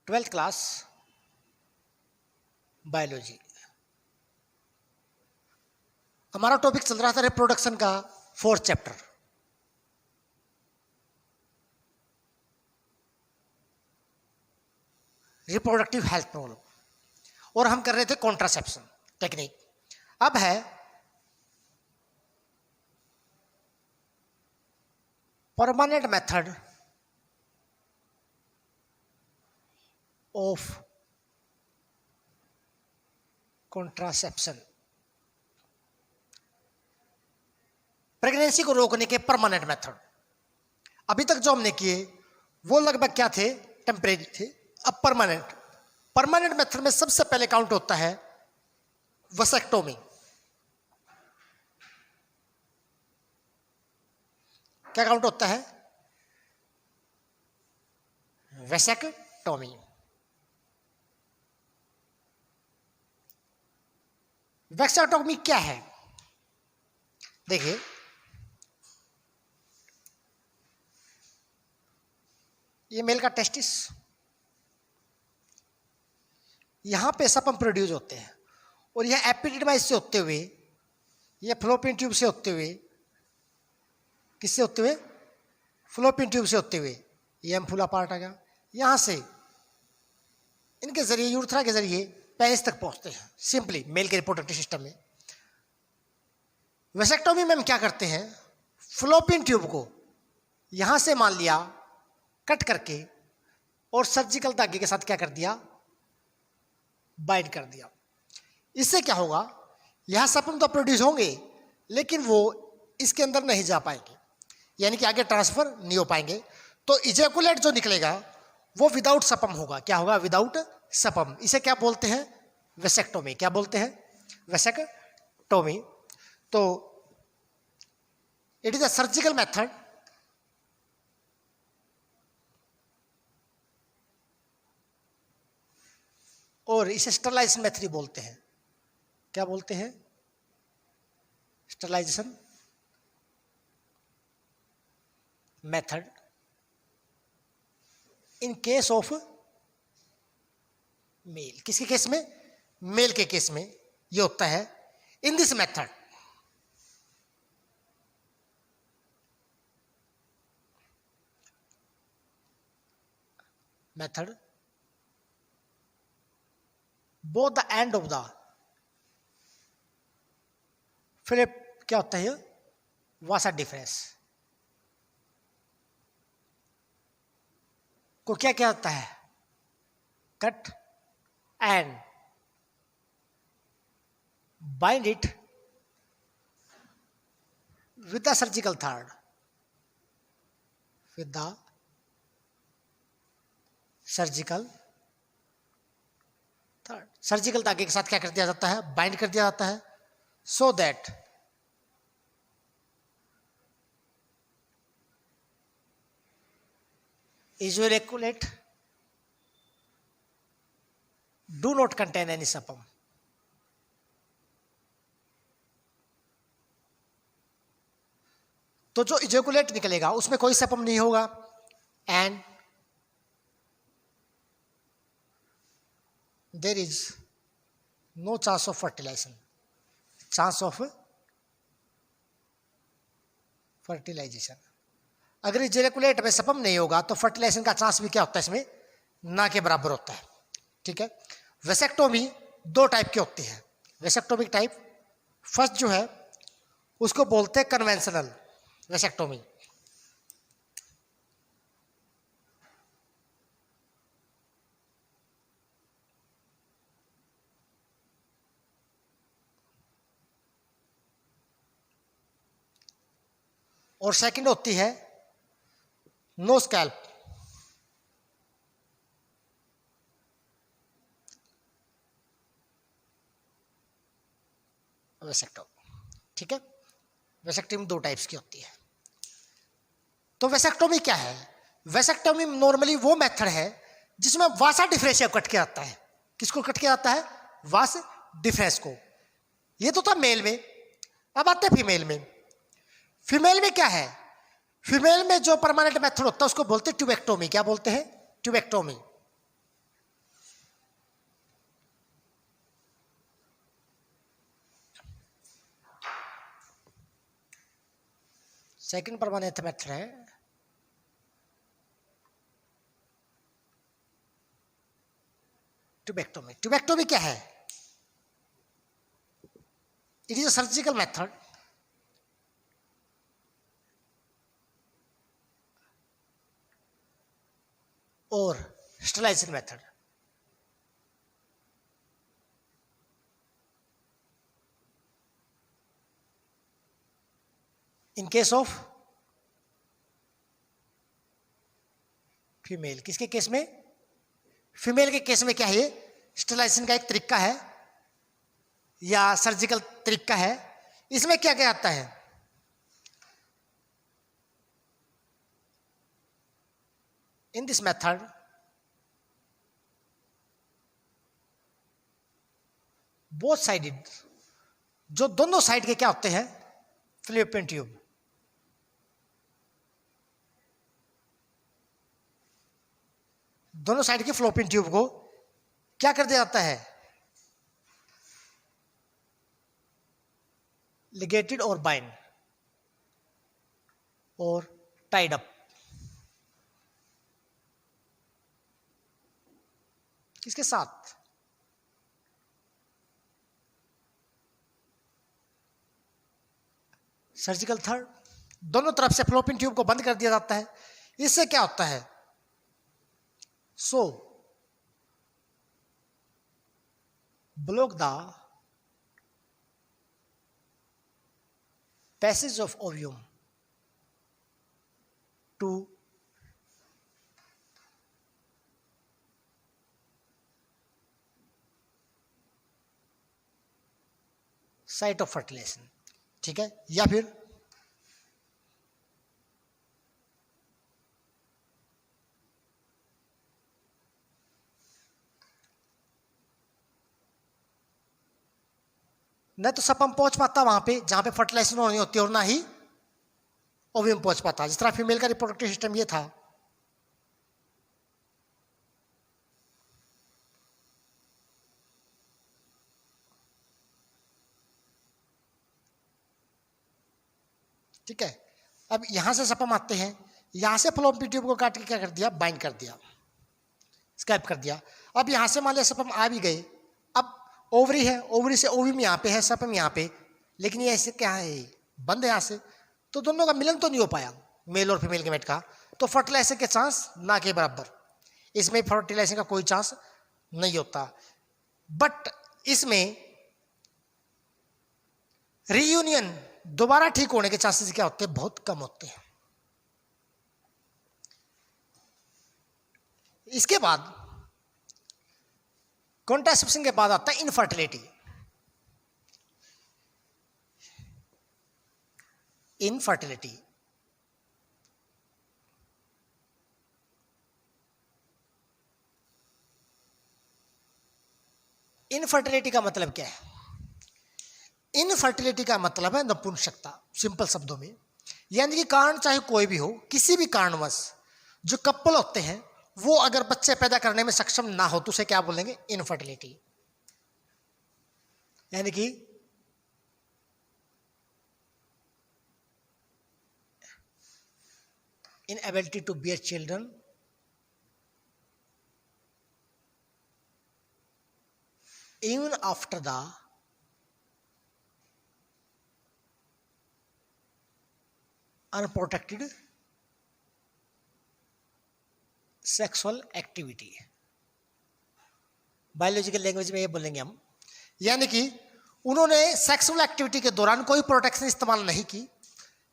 Twelfth class biology. हमारा topic चल रहा था रिप्रोडक्शन का 4th chapter. Reproductive health problem, और हम कर रहे थे कॉन्ट्रासेप्शन टेक्निक। अब है permanent method of contraception. Pregnancy को रोकने के परमानेंट मेथड। अभी तक जो हमने किए वो लगभग क्या थे, टेम्परेरी थे। अब परमानेंट मेथड में सबसे पहले काउंट होता है वसेक्टोमी। क्या काउंट होता है? वसेक्टोमी। वसेक्टोमी क्या है? देखिए, ये मेल का टेस्टिस, यहां पे सपम प्रोड्यूस होते हैं, और यह एपिडिडमाइस से होते हुए, यह फ्लोपियन ट्यूब से होते हुए, किससे होते हुए? फ्लोपियन ट्यूब से होते हुए, ये एम्फुला पार्ट आ गया, यहां से इनके जरिए, यूरेथ्रा के जरिए पेनिस तक पहुंचते हैं। सिंपली मेल के रिप्रोडक्टिव सिस्टम में वेसेक्टोमी में हम क्या करते हैं, फ्लोपियन ट्यूब को यहां से मान लिया कट करके, और सर्जिकल धागे के साथ क्या कर दिया, बाइंड कर दिया। इससे क्या होगा, यहां सपम तो प्रोड्यूस होंगे लेकिन वो इसके अंदर नहीं जा पाएंगे, यानी कि आगे ट्रांसफर नहीं हो पाएंगे। तो इजैकुलेट जो निकलेगा वो विदाउट सपम होगा। क्या होगा? विदाउट सपम। इसे क्या बोलते हैं? वेसेक्टोमी। क्या बोलते हैं? वेसेक्टोमी। तो it is a surgical method और इसे स्टरलाइजेशन मेथड बोलते हैं। क्या बोलते हैं? Sterilization method in case of male. किसके केस में? मेल के केस में ये होता है। In this method both the end of the फिलिप क्या होता है, वासा डिफरेंस को क्या क्या होता है, cut and bind it with the surgical third, with the surgical third. Surgical धागे के साथ क्या कर दिया जाता है, बाइंड कर दिया जाता है, so that ejaculate do not contain any sapum। तो जो इजैकुलेट निकलेगा उसमें कोई सपम नहीं होगा, and there is no chance of fertilization. Chance of fertilization, अगर इजैकुलेट में सपम नहीं होगा तो फर्टिलाइजेशन का चांस भी क्या होता है इसमें, ना के बराबर होता है। ठीक है। वेसेक्टोमी दो टाइप के होते हैं। वेसेक्टोमिक टाइप फर्स्ट जो है उसको बोलते हैं कन्वेंशनल वेसेक्टोमी। और सेकंड होती है नो स्कैल्प वेसेक्टोमी। ठीक है। वेसेक्टोमी दो टाइप्स की होती है। तो वेसेक्टोमी क्या है? वेसेक्टोमी नॉर्मली वो मेथड है जिसमें वासा डिफरेंस कट के आता है। किसको कट के आता है? वास डिफरेंस को। ये तो था मेल में। अब आते हैं फीमेल में। फीमेल में क्या है? फीमेल में जो परमानेंट मेथड होता है उसको बोलते हैं ट्यूबेक्टोमी। क्या बोलते हैं? ट्यूबेक्टोमी। सेकंड परमानेंट मेथड है ट्यूबेक्टोमी। ट्यूबेक्टोमी क्या है? It is a surgical method और sterilisation method. In case of female. किसके केस में? फीमेल के केस में क्या है? स्टरलाइजेशन का एक तरीका है या सर्जिकल तरीका है। इसमें क्या क्या आता है? In this method both sided, जो दोनों साइड के क्या होते हैं? फ्लूपियन ट्यूब। दोनों साइड के फ्लोपियन ट्यूब को क्या कर दिया जाता है? लिगेटेड और बाइंड और टाइड अप। किसके साथ? Surgical third. दोनों तरफ से फ्लोपियन ट्यूब को बंद कर दिया जाता है। इससे क्या होता है? So block the passage of ovum to site of fertilisation. ठीक है, या फिर न तो सपम पहुंच पाता वहां पे जहां पे फर्टिलाइजेशन होनी होती है और ना ही ओव्यूम पहुंच पाता। जिस तरह फीमेल का रिप्रोडक्टिव सिस्टम ये था। ठीक है, अब यहां से सपम आते हैं, यहां से फ्लोपियन ट्यूब को काट के क्या कर दिया? बाइंड कर दिया, स्कैप कर दिया। अब यहां से मान लिया सपम आ भी गए। अब ओवरी है, ओवरी से ओव्यूम यहाँ पे है, सपम यहाँ पे, लेकिन ये ऐसे क्या है? बंद है यहाँ से, तो दोनों का मिलन तो नहीं हो पाया, मेल और फीमेल गेमेट का। तो फर्टिलाइजेशन के चांस ना के बराबर। इसमें फर्टिलाइजेशन का कोई चांस नहीं होता। बट इसमें रीयूनियन दोबारा ठीक होने के चांसेस क्या होते हैं? बहुत कम होते हैं। इसके बाद कॉन्ट्रासेप्शन के बाद आता है इनफर्टिलिटी। इनफर्टिलिटी इनफर्टिलिटी का मतलब क्या है? इनफर्टिलिटी का मतलब है नपुंसकता, सिंपल शब्दों में। यानी कि कारण चाहे कोई भी हो, किसी भी कारणवश जो कपल होते हैं वो अगर बच्चे पैदा करने में सक्षम ना हो तो उसे क्या बोलेंगे? इनफर्टिलिटी। यानी कि inability to bear children, even after the unprotected sexual activity. Biological language में ये बोलेंगे हम। यानी कि उन्होंने सेक्सुअल एक्टिविटी के दौरान कोई प्रोटेक्शन इस्तेमाल नहीं की,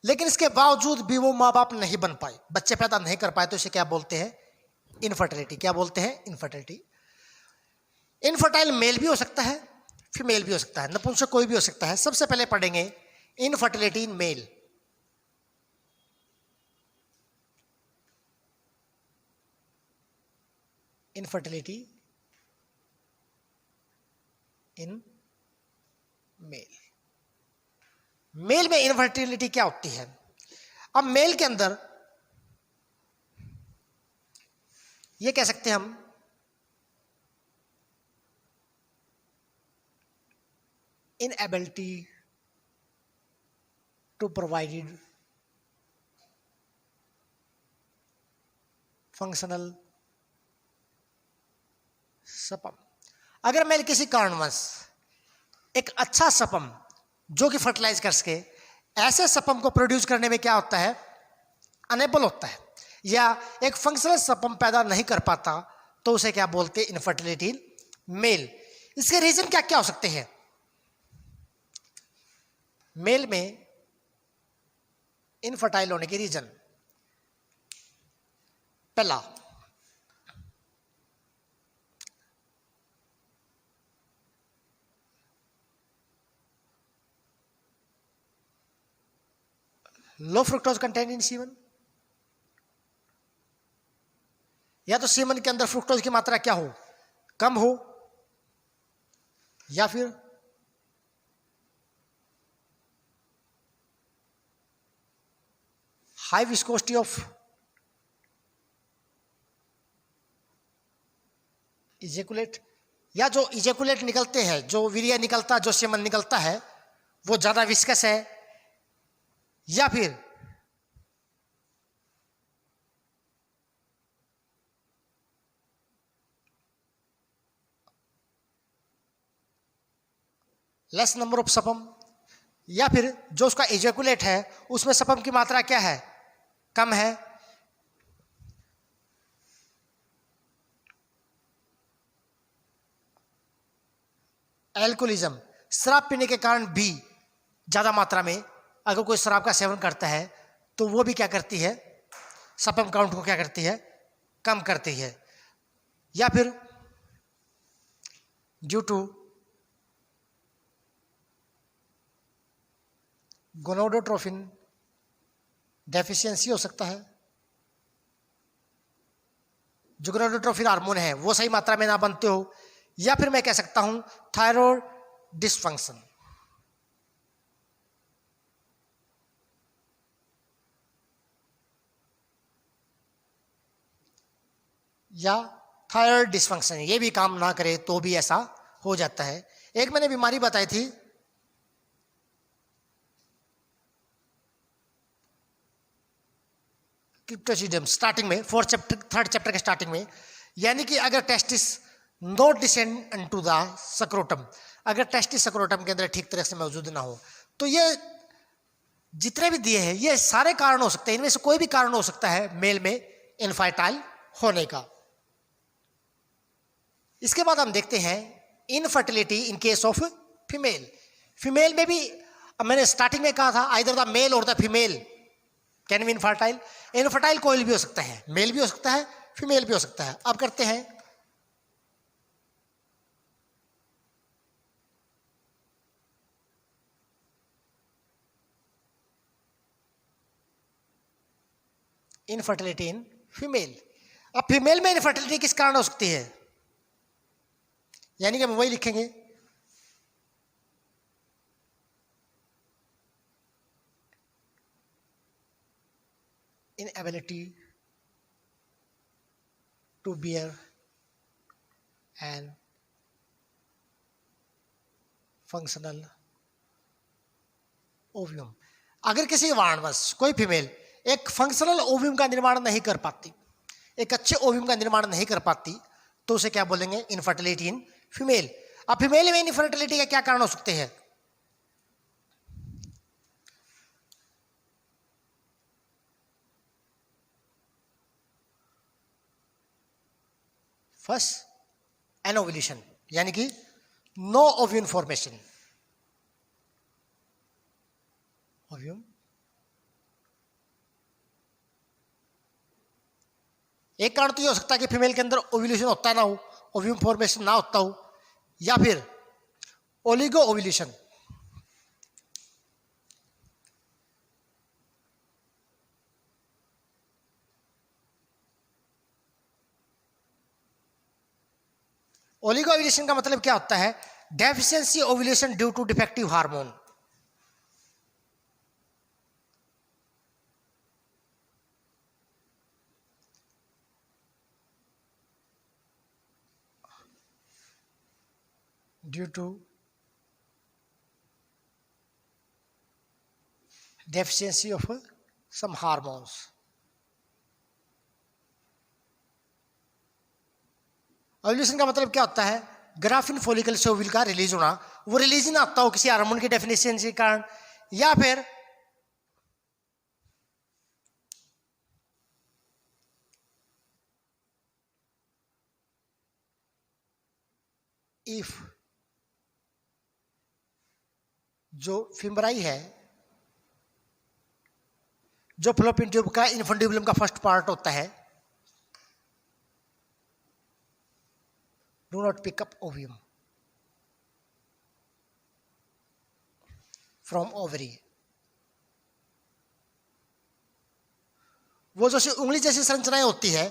लेकिन इसके बावजूद भी वो माँ बाप नहीं बन पाए, बच्चे पैदा नहीं कर पाए, तो इसे क्या बोलते हैं? इनफर्टिलिटी। क्या बोलते हैं? इनफर्टिलिटी। इनफर्टाइल मेल भी हो सकता है, फीमेल भी हो सकता है, नपुंसक कोई भी हो सकता है। सबसे पहले पढ़ेंगे infertility in male. Infertility in male. Mail में इनफर्टिलिटी क्या होती है? अब मेल के अंदर ये कह सकते हैं हम inability to provide फंक्शनल सपम। अगर मैं किसी कारणवश एक अच्छा सपम जो कि फर्टिलाइज कर सके, ऐसे सपम को प्रोड्यूस करने में क्या होता है, अनेबल होता है, या एक फंक्शनल सपम पैदा नहीं कर पाता, तो उसे क्या बोलते हैं, इनफर्टिलिटी इन मेल। इसके रीजन क्या क्या हो सकते हैं? मेल में इनफर्टाइल होने के रीजन, पहला लो फ्रुक्टोज कंटेंट इन सीमन, या तो सीमन के अंदर फ्रुक्टोज की मात्रा क्या हो, कम हो, या फिर हाई विस्कोसिटी ऑफ इजेकुलेट, या जो इजेकुलेट निकलते हैं, जो वीर्य निकलता, जो सीमन निकलता है, वो ज्यादा विस्कस है, या फिर लेस नंबर ऑफ सपम, या फिर जो उसका इजेकुलेट है उसमें सपम की मात्रा क्या है, कम है। एल्कोहलिज्म, शराब पीने के कारण भी ज्यादा मात्रा में अगर कोई शराब का सेवन करता है तो वो भी क्या करती है, सपम काउंट को क्या करती है, कम करती है। या फिर ड्यू टू गोनोडोट्रोफिन डेफिशिएंसी हो सकता है, जो गोनोडोट्रोफिन हार्मोन है वो सही मात्रा में ना बनते हो, या फिर मैं कह सकता हूं थायराइड डिसफंक्शन, या थायराइड डिसफंक्शन ये भी काम ना करे तो भी ऐसा हो जाता है। एक मैंने बीमारी बताई थी क्रिप्टोसिडियम, स्टार्टिंग में थर्ड चैप्टर के स्टार्टिंग में, यानी कि अगर testis not descend into the सक्रोटम, अगर टेस्टिस सक्रोटम के अंदर ठीक तरह से मौजूद ना हो, तो ये जितने भी दिए हैं ये सारे कारण हो सकते हैं, इनमें से कोई भी कारण हो सकता है मेल में इनफर्टाइल होने का। इसके बाद हम देखते हैं infertility in case of female. Female में भी मैंने स्टार्टिंग में कहा था आइदर द मेल और the female can be infertile. Infertile कोई भी हो सकता है, मेल भी हो सकता है, फीमेल भी हो सकता है। अब करते हैं इनफर्टिलिटी इन फीमेल। अब फीमेल में इनफर्टिलिटी किस कारण हो सकती है, यानी कि हम वही लिखेंगे inability to bear an functional ovum. अगर किसी कारणवश कोई फीमेल एक फंक्शनल ओव्यूम का निर्माण नहीं कर पाती, एक अच्छे ओव्यूम का निर्माण नहीं कर पाती, तो उसे क्या बोलेंगे, इनफर्टिलिटी इन फीमेल। अब फीमेल में इनफर्टिलिटी का क्या कारण हो सकते हैं, फर्स्ट एनोवुलेशन, यानी कि नो ओव्यूम फॉर्मेशन। ओव्यूम एक कारण तो ये हो सकता है कि फीमेल के अंदर ओव्यूलेशन होता ना हो, ओव्यूम फॉर्मेशन ना होता हो, या फिर ओलिगो ओव्यूलेशन, ओलिगो ओव्यूलेशन का मतलब क्या होता है, deficiency ovulation due to defective hormone. Due to deficiency of some hormones। Ovulation का मतलब क्या होता है? ग्राफिन फॉलिकल से ओव्यूल का रिलीज होना, वो रिलीज ना होता हो किसी हार्मोन की डेफिनेशियंसी के कारण, या फिर इफ जो फिम्बराई है, जो फ्लोपियन ट्यूब का इन्फंडिबुलम का फर्स्ट पार्ट होता है, do not pick up ovum from ovary, वो जैसे उंगली जैसी संरचनाएं होती है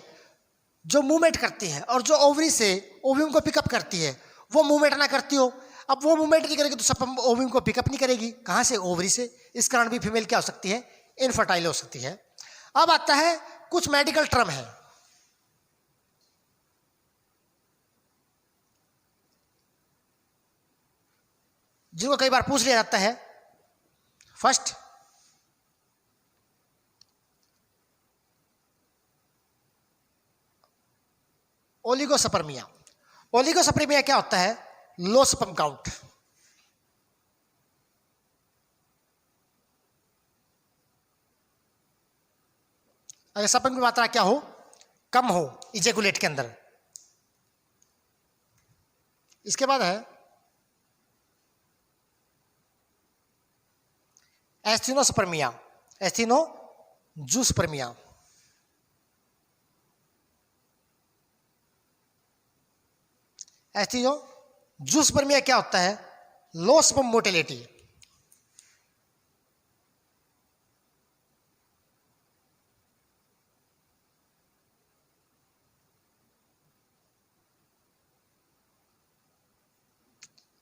जो मूवमेंट करती है और जो ओवरी से ओवियम को पिकअप करती है, वो मूवमेंट ना करती हो। अब वो मूवमेंट नहीं करेगी तो सब ओवियम को पिकअप नहीं करेगी। कहां से? ओवरी से। इस कारण भी फीमेल क्या हो सकती है? इनफर्टाइल हो सकती है। अब आता है कुछ मेडिकल टर्म है, जिनको कई बार पूछ लिया जाता है। First, oligospermia. ओलिगोस्पर्मिया क्या होता है? Low sperm count. अगर स्पर्म की मात्रा क्या हो? कम हो इजेकुलेट के अंदर। इसके बाद है एस्थीनोस्पर्मिया, एस्थीनोजूस्पर्मिया। एस्थीनोजूस्पर्मिया क्या होता है? Low sperm motility.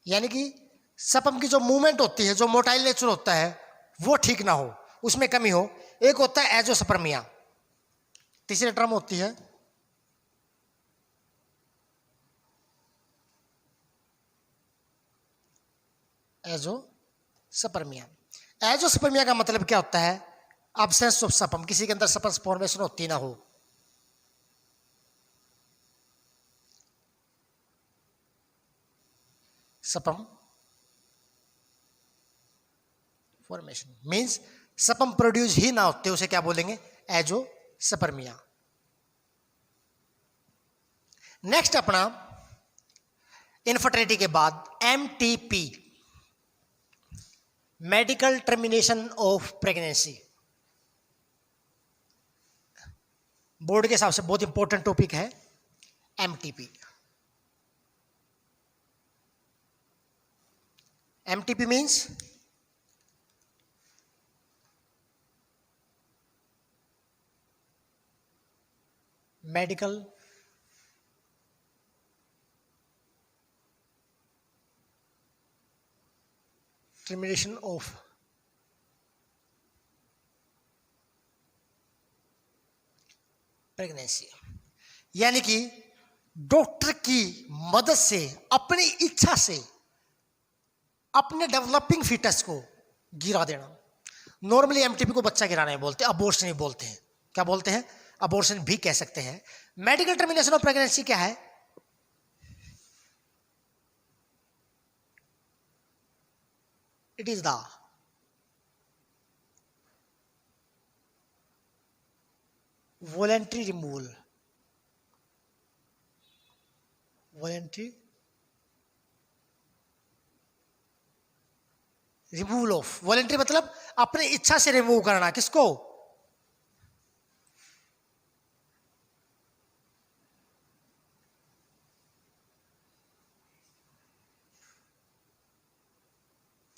यानी कि स्पर्म की जो मूवमेंट होती है, जो मोटाइल नेचर होता है, वो ठीक ना हो, उसमें कमी हो। एक होता है एजोस्पर्मिया। तीसरी टर्म होती है एजोस्पर्मिया। एजोस्पर्मिया का मतलब क्या होता है? अब्सेंस ऑफ स्पर्म, किसी के अंदर स्पर्म फॉर्मेशन होती ना हो। Sperm formation means sperm produce ही ना होते, उसे क्या बोलेंगे? एजोस्पर्मिया। नेक्स्ट अपना इनफर्टिलिटी के बाद MTP, medical termination of pregnancy. Board के हिसाब से बहुत इंपॉर्टेंट टॉपिक है MTP. MTP means medical termination of pregnancy. यानी कि डॉक्टर की मदद से, अपनी इच्छा से अपने डेवलपिंग फीटस को गिरा देना। नॉर्मली एमटीपी को बच्चा गिराना नहीं बोलते, अबॉर्शन ही बोलते हैं। क्या बोलते हैं? अबॉर्शन भी कह सकते हैं। मेडिकल टर्मिनेशन ऑफ प्रेगनेंसी क्या है? It is the voluntary removal, voluntary removal of, voluntary मतलब अपनी इच्छा से रिमूव करना। किसको?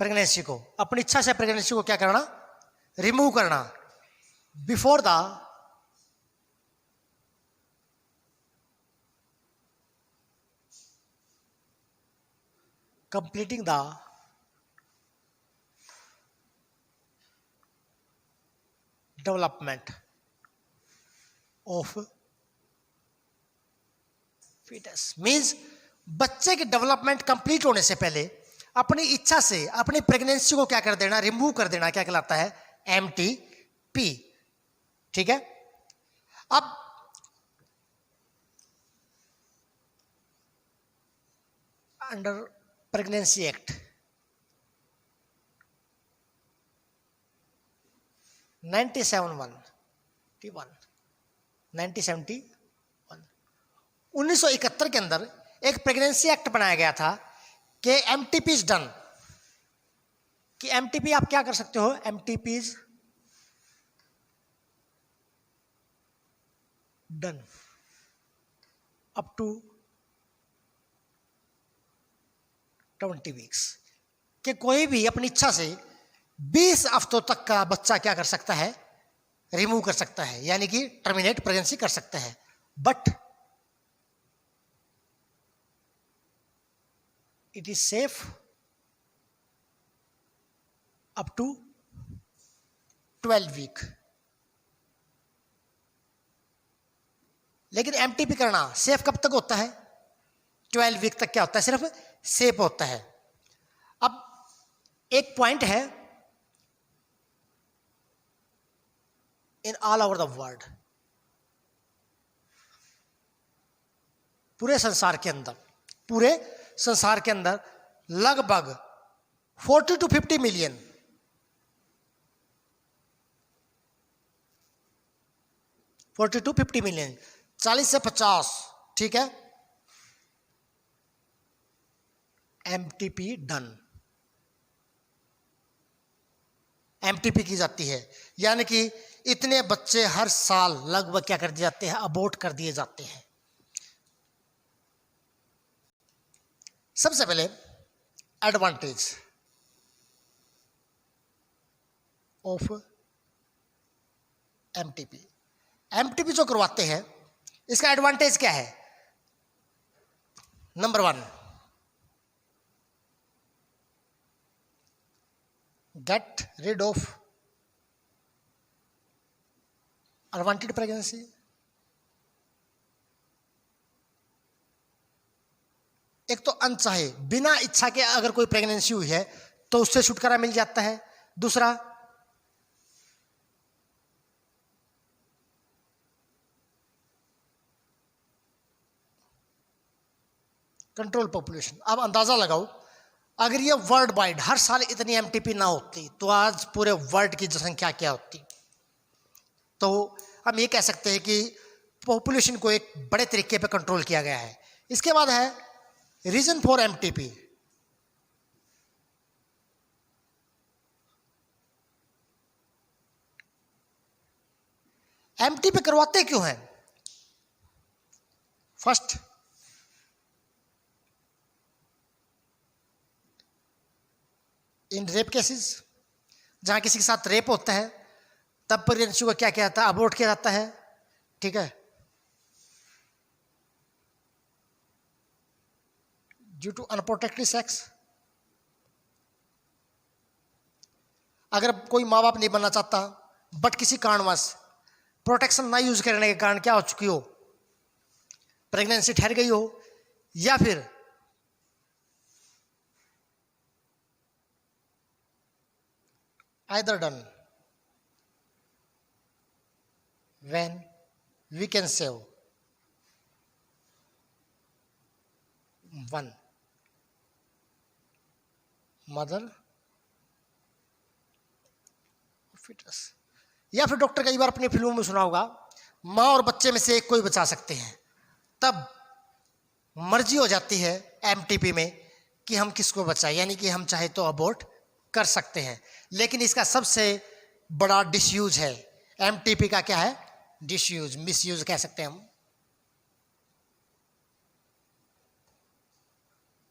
प्रेगनेंसी को। अपनी इच्छा से प्रेगनेंसी को क्या करना? रिमूव करना। Before the completing the development of fetus. Means बच्चे की डेवलपमेंट कंप्लीट होने से पहले अपनी इच्छा से अपनी प्रेगनेंसी को क्या कर देना? रिमूव कर देना। क्या कहलाता है? एमटीपी। ठीक है। अब अंडर प्रेगनेंसी एक्ट 1971 के अंदर एक प्रेगनेंसी एक्ट बनाया गया था कि एमटीपी इज डन, कि एमटीपी आप क्या कर सकते हो, MTP is done up to 20 weeks, कि कोई भी अपनी इच्छा से 20 हफ्तों तक का बच्चा क्या कर सकता है, रिमूव कर सकता है, यानी कि टर्मिनेट प्रेगनेंसी कर सकता है, but it is safe up to 12 week. लेकिन एमटीपी करना सेफ कब तक होता है, 12 वीक तक क्या होता है, सिर्फ सेफ होता है। अब एक पॉइंट है, in all over the world, पूरे संसार के अंदर लगभग 40 to 50 मिलियन 40 से 50, ठीक है, एमटीपी डन, एमटीपी की जाती है, यानी कि इतने बच्चे हर साल लगभग क्या कर दिए जाते हैं, अबॉर्ट कर दिए जाते हैं। सबसे पहले एडवांटेज ऑफ एमटीपी, एमटीपी जो करवाते हैं इसका एडवांटेज क्या है। Number 1, get rid of unwanted pregnancy, एक तो अनचाहे बिना इच्छा के अगर कोई प्रेगनेंसी हुई है तो उससे छुटकारा मिल जाता है। दूसरा, कंट्रोल पॉपुलेशन। अब अंदाजा लगाओ, अगर ये वर्ल्ड वाइड हर साल इतनी एमटीपी ना होती तो आज पूरे वर्ल्ड की जनसंख्या क्या होती। तो हम ये कह सकते हैं कि पॉपुलेशन को एक बड़े तरीके पे कंट्रोल किया गया है। इसके बाद है रीजन फॉर एमटीपी, एमटीपी करवाते क्यों हैं। फर्स्ट, इन रेप केसेस, जहां किसी के साथ रेप होता है तब प्रेगनेंसी को क्या किया जाता है, अबॉर्ट किया जाता है, ठीक है, ड्यू टू अनप्रोटेक्टेड सेक्स। अगर कोई माँ बाप नहीं बनना चाहता बट किसी कारणवश प्रोटेक्शन ना यूज करने के कारण क्या हो चुकी हो, प्रेगनेंसी ठहर गई हो, या फिर either done when we can save one mother fetus, या फिर डॉक्टर कई बार अपनी फिल्मों में सुना होगा माँ और बच्चे में से एक कोई बचा सकते हैं, तब मर्जी हो जाती है एमटीपी में कि हम किसको बचाएं, यानी कि हम चाहे तो अबॉर्ट कर सकते हैं। लेकिन इसका सबसे बड़ा डिसयूज है एमटीपी का, क्या है, डिसयूज, मिसयूज कह सकते हैं हम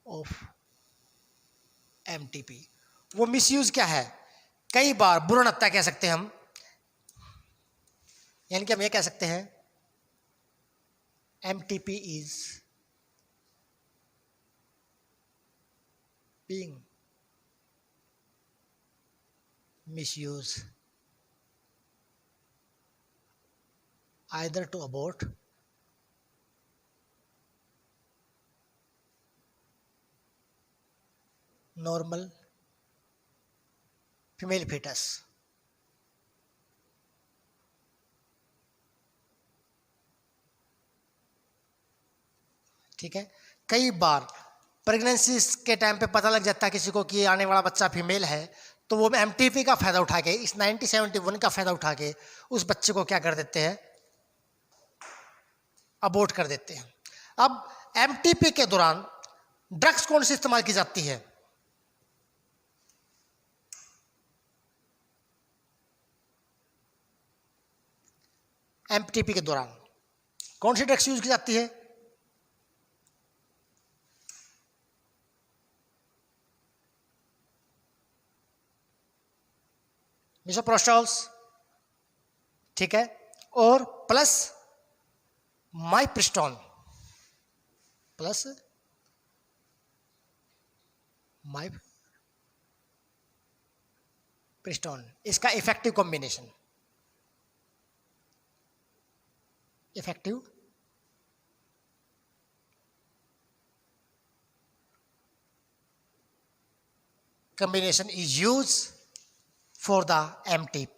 ऑफ एमटीपी। वो मिसयूज क्या है, कई बार भ्रूण हत्या कह सकते हैं हम, यानी कि हम ये कह सकते हैं MTP is being misuse either to abort normal female fetus, ठीक है। कई बार प्रेगनेंसी के टाइम पे पता लग जाता है किसी को कि आने वाला बच्चा फीमेल है, तो वो एमटीपी का फायदा उठा के, इस 1971 का फायदा उठा के उस बच्चे को क्या कर देते हैं, अबॉर्ट कर देते हैं। अब एमटीपी के दौरान ड्रग्स कौन सी इस्तेमाल की जाती है? एमटीपी के दौरान कौन सी ड्रग्स यूज की जाती है? मिसोप्रोस्टॉल्स, ठीक है, और प्लस माइप्रिस्टोन, प्लस माइप्रिस्टोन, इसका effective combination, effective combination is used for the MTP.